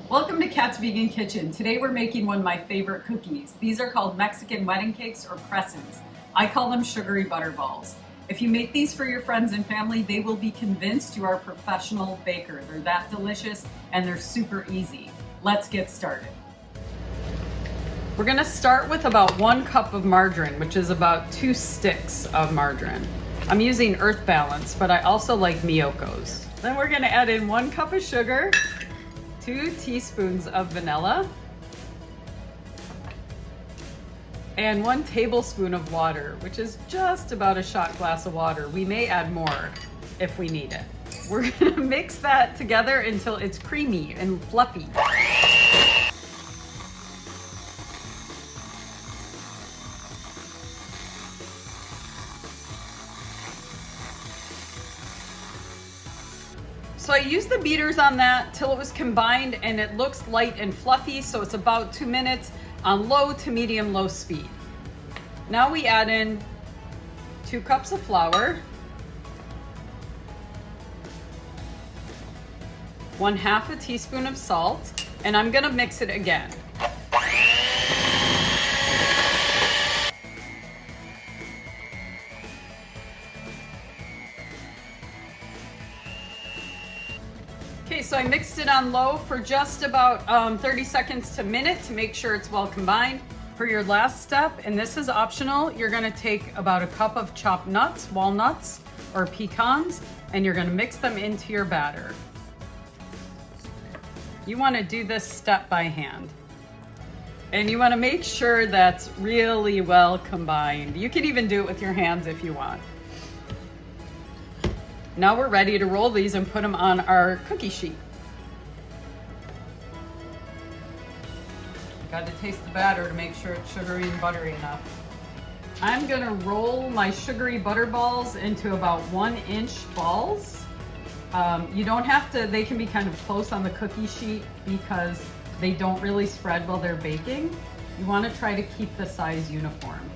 Welcome to Kat's Vegan Kitchen. Today we're making one of my favorite cookies. These are called Mexican wedding cakes or crescents. I call them sugary butterballs. If you make these for your friends and family, they will be convinced you are a professional baker. They're that delicious and they're super easy. Let's get started. We're gonna start with about 1 cup of margarine, which is about 2 sticks of margarine. I'm using Earth Balance, but I also like Miyoko's. Then we're gonna add in 1 cup of sugar, 2 teaspoons of vanilla, and 1 tablespoon of water, which is just about a shot glass of water. We may add more if we need it. We're gonna mix that together until it's creamy and fluffy. So I used the beaters on that till it was combined and it looks light and fluffy, so it's about 2 minutes on low to medium low speed. Now we add in 2 cups of flour, 1/2 a teaspoon of salt, and I'm gonna mix it again. Okay, so I mixed it on low for just about 30 seconds to a minute to make sure it's well combined. For your last step, and this is optional, you're gonna take about 1 cup of chopped nuts, walnuts, or pecans, and you're gonna mix them into your batter. You wanna do this step by hand. And you wanna make sure that's really well combined. You can even do it with your hands if you want. Now we're ready to roll these and put them on our cookie sheet. Got to taste the batter to make sure it's sugary and buttery enough. I'm gonna roll my sugary butter balls into about 1-inch balls. You don't have to, they can be kind of close on the cookie sheet because they don't really spread while they're baking. You wanna try to keep the size uniform.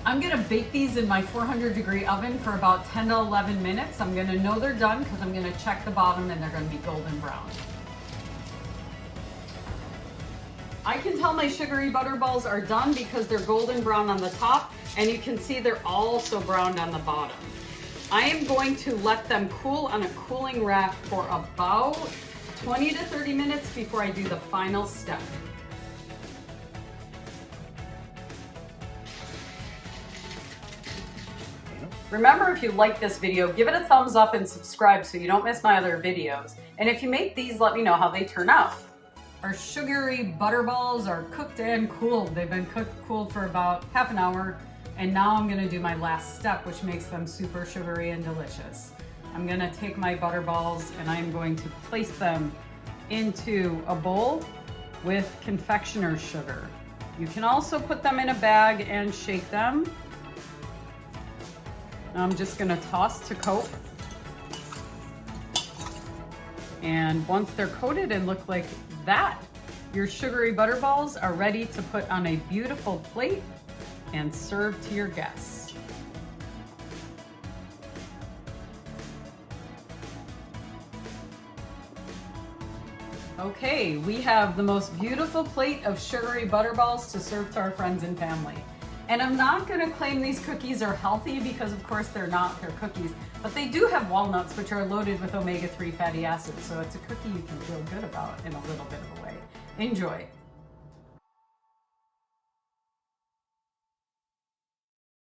I'm gonna bake these in my 400-degree oven for about 10 to 11 minutes. I'm gonna know they're done because I'm gonna check the bottom and they're gonna be golden brown. I can tell my sugary butter balls are done because they're golden brown on the top and you can see they're also browned on the bottom. I am going to let them cool on a cooling rack for about 20 to 30 minutes before I do the final step. Remember, if you like this video, give it a thumbs up and subscribe so you don't miss my other videos. And if you make these, let me know how they turn out. Our sugary butter balls are cooked and cooled. They've been cooled for about half an hour. And now I'm gonna do my last step, which makes them super sugary and delicious. I'm gonna take my butter balls and I'm going to place them into a bowl with confectioner's sugar. You can also put them in a bag and shake them. I'm just gonna toss to coat. And once they're coated and look like that, your sugary butter balls are ready to put on a beautiful plate and serve to your guests. Okay, we have the most beautiful plate of sugary butter balls to serve to our friends and family. And I'm not gonna claim these cookies are healthy because of course they're not, they're cookies, but they do have walnuts which are loaded with omega-3 fatty acids, so it's a cookie you can feel good about in a little bit of a way. Enjoy.